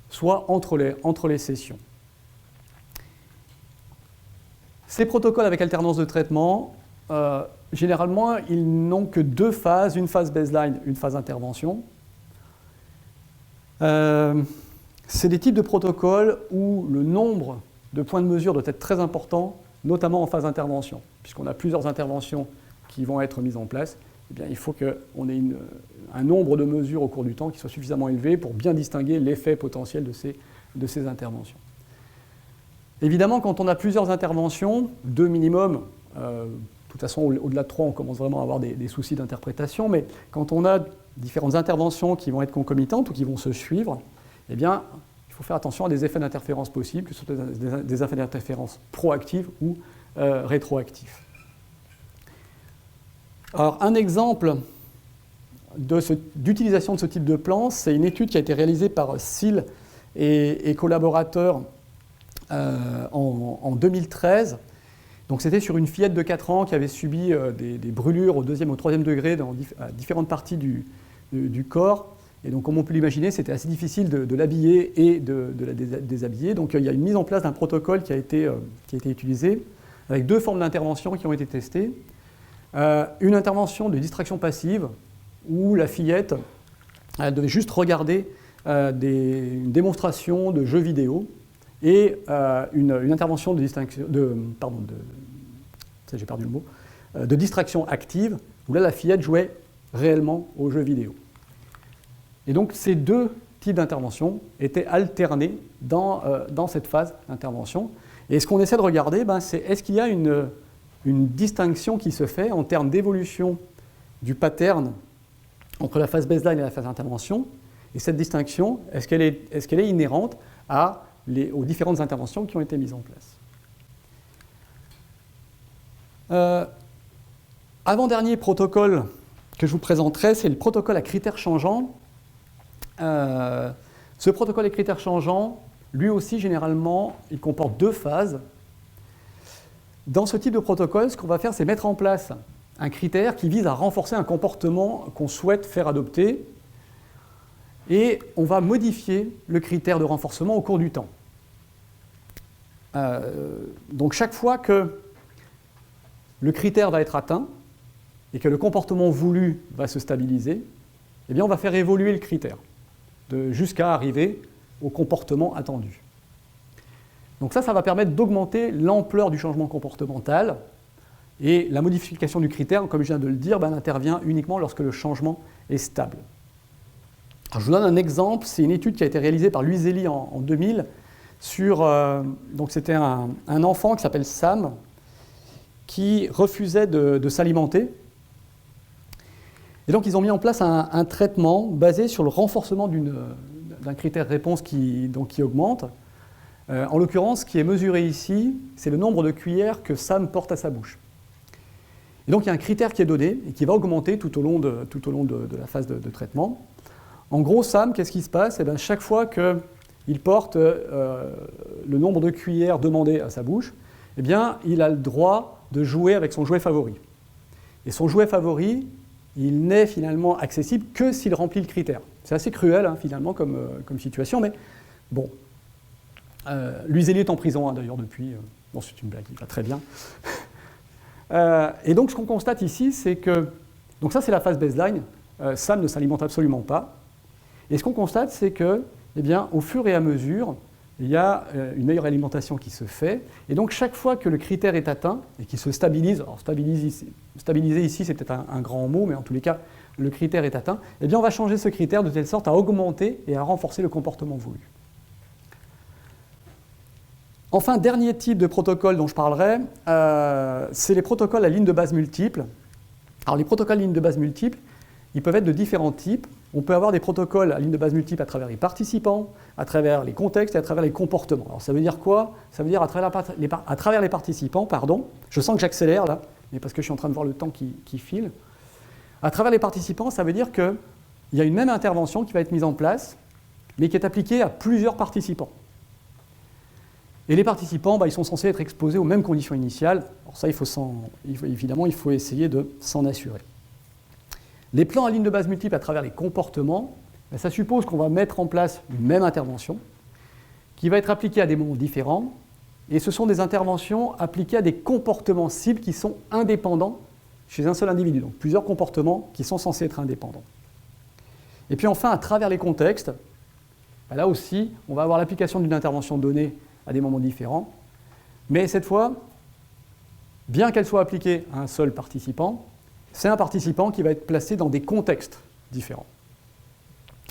soit entre les sessions. Ces protocoles avec alternance de traitement, généralement, ils n'ont que deux phases, une phase baseline, une phase intervention. C'est des types de protocoles où le nombre de points de mesure doit être très important, notamment en phase d'intervention. Puisqu'on a plusieurs interventions qui vont être mises en place, eh bien, il faut qu'on ait un nombre de mesures au cours du temps qui soit suffisamment élevé pour bien distinguer l'effet potentiel de ces interventions. Évidemment, quand on a plusieurs interventions, 2 minimum, de toute façon, au-delà de 3, on commence vraiment à avoir des soucis d'interprétation, mais quand on a différentes interventions qui vont être concomitantes ou qui vont se suivre, eh bien, il faut faire attention à des effets d'interférence possibles, que ce soit des effets d'interférence proactifs ou rétroactifs. Alors, un exemple d'utilisation de ce type de plan, c'est une étude qui a été réalisée par Seal et collaborateurs en 2013. Donc c'était sur une fillette de 4 ans qui avait subi des brûlures au 2e, au 3e degré dans différentes parties du corps. Et donc, comme on peut l'imaginer, c'était assez difficile de l'habiller et de la déshabiller. Donc il y a une mise en place d'un protocole qui a été utilisé, avec 2 formes d'intervention qui ont été testées. Une intervention de distraction passive, où la fillette elle devait juste regarder une démonstration de jeux vidéo, et une intervention de distraction active, où là la fillette jouait réellement aux jeux vidéo. Et donc ces 2 types d'interventions étaient alternés dans cette phase d'intervention. Et ce qu'on essaie de regarder, c'est est-ce qu'il y a une distinction qui se fait en termes d'évolution du pattern entre la phase baseline et la phase d'intervention. Et cette distinction, est-ce qu'elle est inhérente aux différentes interventions qui ont été mises en place. Avant-dernier protocole que je vous présenterai, c'est le protocole à critères changeants. Ce protocole à critères changeants, lui aussi, généralement, il comporte 2 phases. Dans ce type de protocole, ce qu'on va faire, c'est mettre en place un critère qui vise à renforcer un comportement qu'on souhaite faire adopter, et on va modifier le critère de renforcement au cours du temps. Donc chaque fois que le critère va être atteint et que le comportement voulu va se stabiliser, eh bien on va faire évoluer le critère jusqu'à arriver au comportement attendu. Donc ça va permettre d'augmenter l'ampleur du changement comportemental, et la modification du critère, comme je viens de le dire, intervient uniquement lorsque le changement est stable. Alors, je vous donne un exemple, c'est une étude qui a été réalisée par Luiselli en 2000 donc c'était un enfant qui s'appelle Sam qui refusait de s'alimenter. Et donc ils ont mis en place un traitement basé sur le renforcement d'un critère réponse qui augmente. En l'occurrence, ce qui est mesuré ici, c'est le nombre de cuillères que Sam porte à sa bouche. Et donc il y a un critère qui est donné et qui va augmenter tout au long de la phase de traitement. En gros, Sam, qu'est-ce qui se passe ? Chaque fois qu'il porte le nombre de cuillères demandées à sa bouche, il a le droit de jouer avec son jouet favori. Et son jouet favori, il n'est finalement accessible que s'il remplit le critère. C'est assez cruel, finalement, comme situation, mais bon. Luiselli est en prison, d'ailleurs, depuis. Bon, c'est une blague, il va très bien. Et donc, ce qu'on constate ici, c'est que... Donc ça, c'est la phase baseline. Sam ne s'alimente absolument pas. Et ce qu'on constate, c'est que, au fur et à mesure, il y a une meilleure alimentation qui se fait. Et donc chaque fois que le critère est atteint et qu'il se stabilise, alors stabiliser ici c'est peut-être un grand mot, mais en tous les cas le critère est atteint, eh bien on va changer ce critère de telle sorte à augmenter et à renforcer le comportement voulu. Enfin, dernier type de protocole dont je parlerai, c'est les protocoles à ligne de base multiple. Alors les protocoles à ligne de base multiple, ils peuvent être de différents types. On peut avoir des protocoles à ligne de base multiple à travers les participants, à travers les contextes et à travers les comportements. Alors ça veut dire quoi? Ça veut dire à travers les participants, pardon. Je sens que j'accélère là, mais parce que je suis en train de voir le temps qui file. À travers les participants, ça veut dire qu'il y a une même intervention qui va être mise en place, mais qui est appliquée à plusieurs participants. Et les participants, ils sont censés être exposés aux mêmes conditions initiales. Alors ça, évidemment, il faut essayer de s'en assurer. Les plans à ligne de base multiple à travers les comportements, ça suppose qu'on va mettre en place une même intervention qui va être appliquée à des moments différents. Et ce sont des interventions appliquées à des comportements cibles qui sont indépendants chez un seul individu. Donc plusieurs comportements qui sont censés être indépendants. Et puis enfin, à travers les contextes, là aussi, on va avoir l'application d'une intervention donnée à des moments différents. Mais cette fois, bien qu'elle soit appliquée à un seul participant, c'est un participant qui va être placé dans des contextes différents.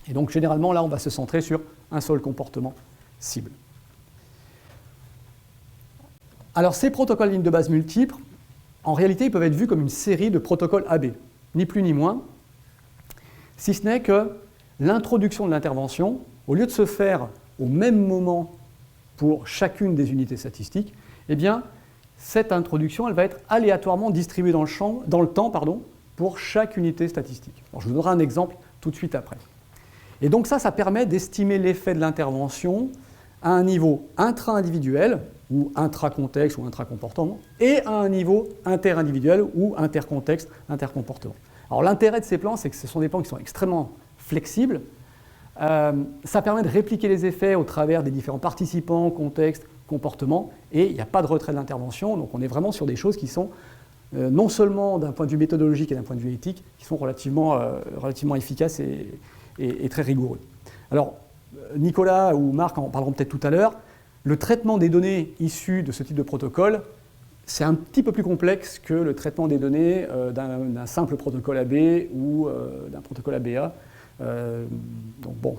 Et donc généralement, là, on va se centrer sur un seul comportement cible. Alors ces protocoles lignes de base multiples, en réalité, ils peuvent être vus comme une série de protocoles AB, ni plus ni moins, si ce n'est que l'introduction de l'intervention, au lieu de se faire au même moment pour chacune des unités statistiques, eh bien, cette introduction elle va être aléatoirement distribuée dans le temps pour chaque unité statistique. Alors, je vous donnerai un exemple tout de suite après. Et donc ça permet d'estimer l'effet de l'intervention à un niveau intra-individuel, ou intra-contexte, ou intra-comportement, et à un niveau inter-individuel, ou inter-contexte, inter-comportement. Alors l'intérêt de ces plans, c'est que ce sont des plans qui sont extrêmement flexibles. Ça permet de répliquer les effets au travers des différents participants, contextes, comportements, et il n'y a pas de retrait de l'intervention, donc on est vraiment sur des choses qui sont, non seulement d'un point de vue méthodologique et d'un point de vue éthique, qui sont relativement efficaces et très rigoureux. Alors, Nicolas ou Marc en parleront peut-être tout à l'heure, le traitement des données issues de ce type de protocole, c'est un petit peu plus complexe que le traitement des données d'un simple protocole AB ou d'un protocole ABA. Donc bon,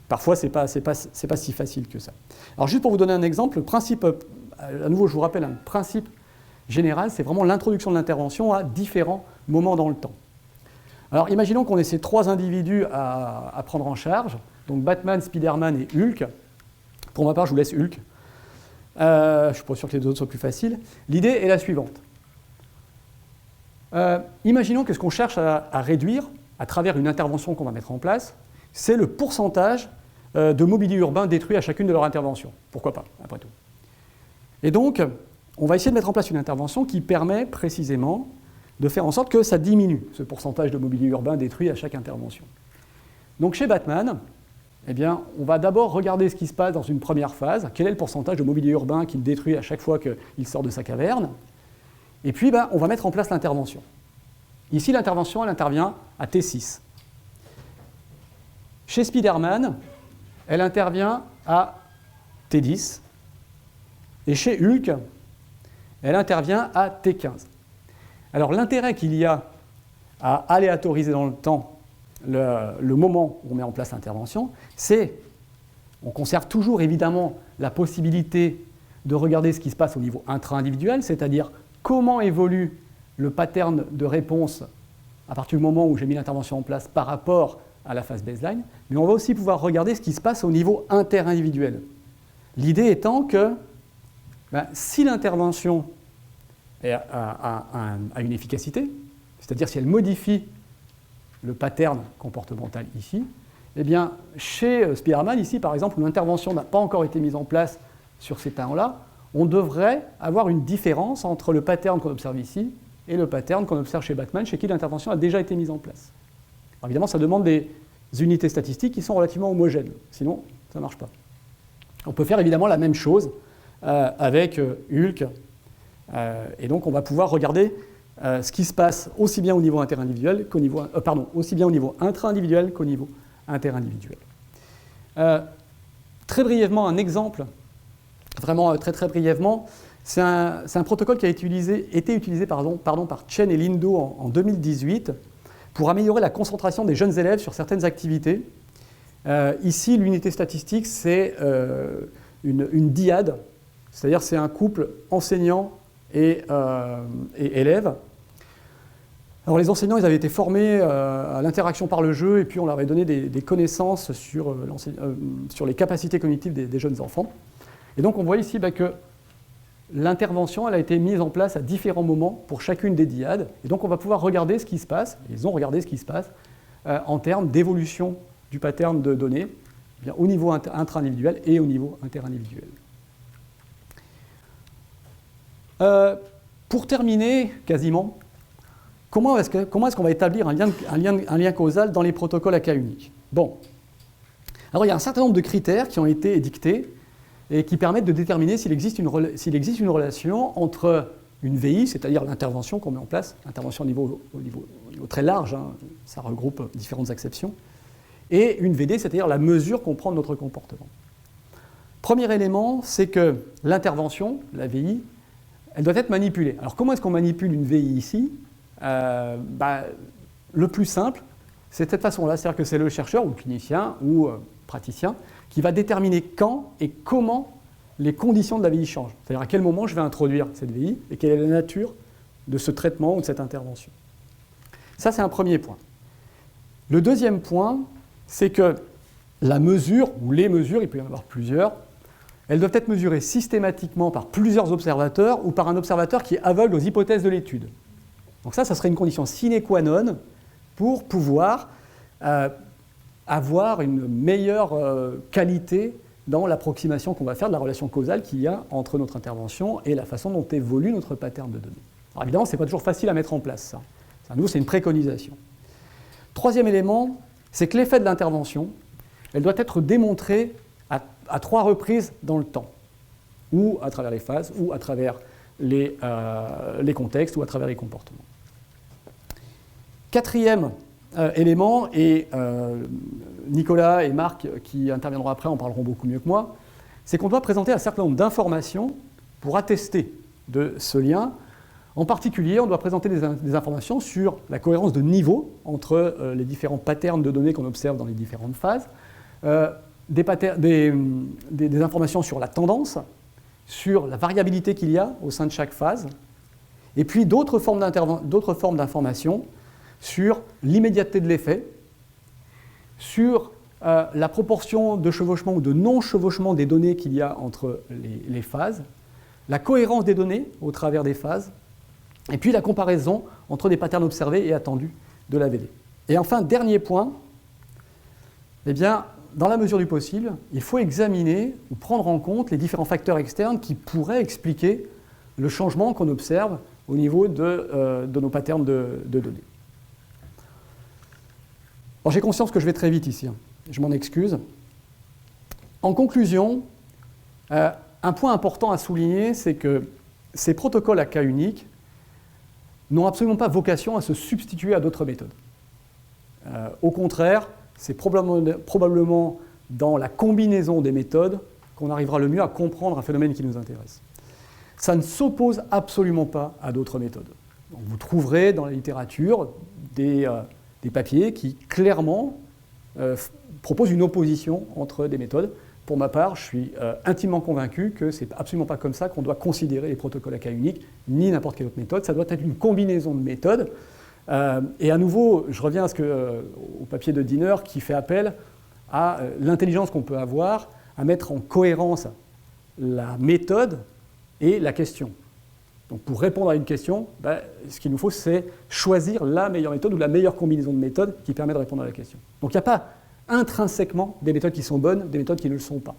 parfois c'est pas si facile que ça. Alors juste pour vous donner un exemple, le principe, à nouveau je vous rappelle un principe général, c'est vraiment l'introduction de l'intervention à différents moments dans le temps. Alors imaginons qu'on ait ces trois individus à prendre en charge, donc Batman, Spider-Man et Hulk. Pour ma part, je vous laisse Hulk. Je ne suis pas sûr que les autres soient plus faciles. L'idée est la suivante. Imaginons que ce qu'on cherche à réduire à travers une intervention qu'on va mettre en place, c'est le pourcentage de mobilier urbain détruit à chacune de leurs interventions. Pourquoi pas, après tout. Et donc, on va essayer de mettre en place une intervention qui permet précisément de faire en sorte que ça diminue, ce pourcentage de mobilier urbain détruit à chaque intervention. Donc chez Batman, eh bien, on va d'abord regarder ce qui se passe dans une première phase, quel est le pourcentage de mobilier urbain qu'il détruit à chaque fois qu'il sort de sa caverne, et puis on va mettre en place l'intervention. Ici, l'intervention, elle intervient à T6. Chez Spider-Man, elle intervient à T10. Et chez Hulk, elle intervient à T15. Alors l'intérêt qu'il y a à aléatoriser dans le temps le moment où on met en place l'intervention, c'est on conserve toujours évidemment la possibilité de regarder ce qui se passe au niveau intra-individuel, c'est-à-dire comment évolue le pattern de réponse à partir du moment où j'ai mis l'intervention en place par rapport à la phase baseline, mais on va aussi pouvoir regarder ce qui se passe au niveau inter-individuel. L'idée étant que si l'intervention a une efficacité, c'est-à-dire si elle modifie le pattern comportemental ici, eh bien, chez Spider-Man, ici par exemple, où l'intervention n'a pas encore été mise en place sur ces temps-là, on devrait avoir une différence entre le pattern qu'on observe ici et le pattern qu'on observe chez Batman, chez qui l'intervention a déjà été mise en place. Alors, évidemment, ça demande des unités statistiques qui sont relativement homogènes, sinon ça ne marche pas. On peut faire évidemment la même chose avec Hulk, et donc on va pouvoir regarder ce qui se passe aussi bien au niveau interindividuel qu'au niveau, aussi bien au niveau intra-individuel qu'au niveau interindividuel. Très brièvement, un exemple, vraiment très très brièvement, c'est un protocole qui a été utilisé par Chen et Lindo en 2018 pour améliorer la concentration des jeunes élèves sur certaines activités. Ici, l'unité statistique, c'est une dyade, c'est-à-dire c'est un couple enseignant et élève. Alors les enseignants, ils avaient été formés à l'interaction par le jeu et puis on leur avait donné des connaissances sur les capacités cognitives des jeunes enfants. Et donc on voit ici que l'intervention elle a été mise en place à différents moments pour chacune des dyades. Et donc on va pouvoir regarder ce qui se passe, ils ont regardé ce qui se passe en termes d'évolution du pattern de données bien, au niveau intra-individuel et au niveau interindividuel. Pour terminer, quasiment, comment est-ce qu'on va établir un lien causal dans les protocoles à cas unique? Bon. Alors il y a un certain nombre de critères qui ont été édictés et qui permettent de déterminer s'il existe une relation entre une VI, c'est-à-dire l'intervention qu'on met en place, l'intervention au niveau très large, hein, ça regroupe différentes acceptions, et une VD, c'est-à-dire la mesure qu'on prend de notre comportement. Premier élément, c'est que l'intervention, la VI, elle doit être manipulée. Alors comment est-ce qu'on manipule une VI ici? Le plus simple, c'est de cette façon-là, c'est-à-dire que c'est le chercheur ou le clinicien ou praticien qui va déterminer quand et comment les conditions de la VI changent. C'est-à-dire à quel moment je vais introduire cette VI et quelle est la nature de ce traitement ou de cette intervention. Ça, c'est un premier point. Le deuxième point, c'est que la mesure, ou les mesures, il peut y en avoir plusieurs, elles doivent être mesurées systématiquement par plusieurs observateurs ou par un observateur qui est aveugle aux hypothèses de l'étude. Donc ça serait une condition sine qua non pour pouvoir avoir une meilleure qualité dans l'approximation qu'on va faire de la relation causale qu'il y a entre notre intervention et la façon dont évolue notre pattern de données. Alors évidemment, ce n'est pas toujours facile à mettre en place, ça. À nouveau, c'est une préconisation. Troisième élément, c'est que l'effet de l'intervention, elle doit être démontrée à 3 reprises dans le temps, ou à travers les phases, ou à travers les contextes, ou à travers les comportements. Quatrième élément, et Nicolas et Marc, qui interviendront après, en parleront beaucoup mieux que moi, c'est qu'on doit présenter un certain nombre d'informations pour attester de ce lien. En particulier, on doit présenter des informations sur la cohérence de niveau entre les différents patterns de données qu'on observe dans les différentes phases, des informations sur la tendance, sur la variabilité qu'il y a au sein de chaque phase, et puis d'autres formes d'informations sur l'immédiateté de l'effet, sur la proportion de chevauchement ou de non-chevauchement des données qu'il y a entre les phases, la cohérence des données au travers des phases, et puis la comparaison entre des patterns observés et attendus de la VD. Et enfin, dernier point, eh bien, dans la mesure du possible, il faut examiner ou prendre en compte les différents facteurs externes qui pourraient expliquer le changement qu'on observe au niveau de nos patterns de données. Alors j'ai conscience que je vais très vite ici, hein. Je m'en excuse. En conclusion, un point important à souligner, c'est que ces protocoles à cas unique n'ont absolument pas vocation à se substituer à d'autres méthodes. Au contraire, c'est probablement dans la combinaison des méthodes qu'on arrivera le mieux à comprendre un phénomène qui nous intéresse. Ça ne s'oppose absolument pas à d'autres méthodes. Donc vous trouverez dans la littérature des papiers qui clairement proposent une opposition entre des méthodes. Pour ma part, je suis intimement convaincu que ce n'est absolument pas comme ça qu'on doit considérer les protocoles à cas unique, ni n'importe quelle autre méthode. Ça doit être une combinaison de méthodes. Et à nouveau, je reviens au papier de Diener qui fait appel à l'intelligence qu'on peut avoir à mettre en cohérence la méthode et la question. Donc pour répondre à une question, ce qu'il nous faut, c'est choisir la meilleure méthode ou la meilleure combinaison de méthodes qui permet de répondre à la question. Donc il n'y a pas intrinsèquement des méthodes qui sont bonnes, des méthodes qui ne le sont pas.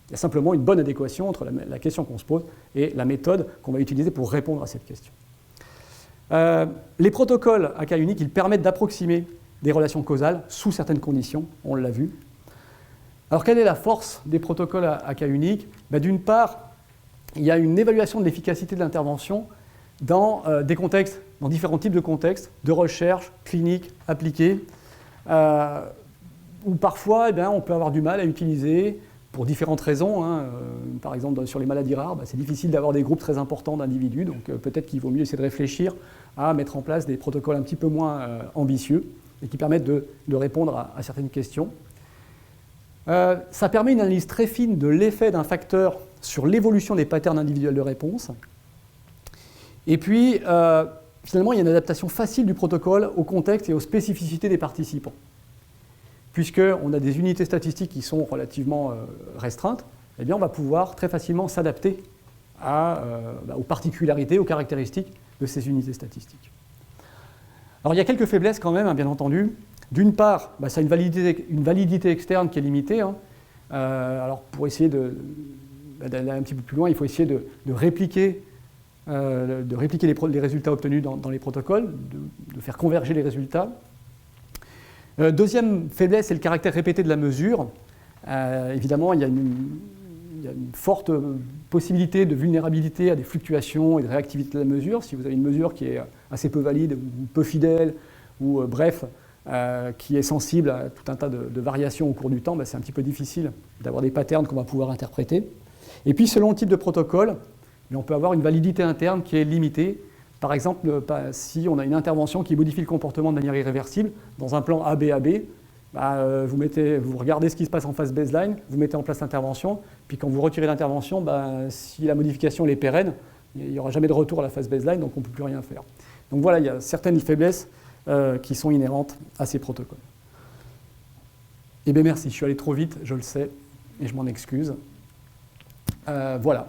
Il y a simplement une bonne adéquation entre la question qu'on se pose et la méthode qu'on va utiliser pour répondre à cette question. Les protocoles à cas unique, ils permettent d'approximer des relations causales sous certaines conditions, on l'a vu. Alors quelle est la force des protocoles à cas unique? D'une part, il y a une évaluation de l'efficacité de l'intervention dans des contextes, dans différents types de contextes, de recherche, clinique, appliquée, où parfois on peut avoir du mal à utiliser pour différentes raisons. Par exemple, sur les maladies rares, c'est difficile d'avoir des groupes très importants d'individus, donc peut-être qu'il vaut mieux essayer de réfléchir à mettre en place des protocoles un petit peu moins ambitieux et qui permettent de répondre à certaines questions. Ça permet une analyse très fine de l'effet d'un facteur sur l'évolution des patterns individuels de réponse. Et puis, finalement, il y a une adaptation facile du protocole au contexte et aux spécificités des participants. Puisqu'on a des unités statistiques qui sont relativement restreintes, eh bien, on va pouvoir très facilement s'adapter aux particularités, aux caractéristiques de ces unités statistiques. Alors, il y a quelques faiblesses quand même, bien entendu. D'une part, ça a une validité externe qui est limitée. Alors, pour essayer d'aller un petit peu plus loin, il faut essayer de répliquer les résultats obtenus dans les protocoles, de faire converger les résultats. Deuxième faiblesse, c'est le caractère répété de la mesure. Évidemment, il y a une forte possibilité de vulnérabilité à des fluctuations et de réactivité de la mesure. Si vous avez une mesure qui est assez peu valide ou peu fidèle, ou bref, qui est sensible à tout un tas de variations au cours du temps, c'est un petit peu difficile d'avoir des patterns qu'on va pouvoir interpréter. Et puis, selon le type de protocole, on peut avoir une validité interne qui est limitée. Par exemple, si on a une intervention qui modifie le comportement de manière irréversible, dans un plan AB-AB, vous regardez ce qui se passe en phase baseline, vous mettez en place l'intervention, puis quand vous retirez l'intervention, si la modification est pérenne, il n'y aura jamais de retour à la phase baseline, donc on ne peut plus rien faire. Donc voilà, il y a certaines faiblesses qui sont inhérentes à ces protocoles. Eh bien merci, je suis allé trop vite, je le sais, et je m'en excuse. Voilà.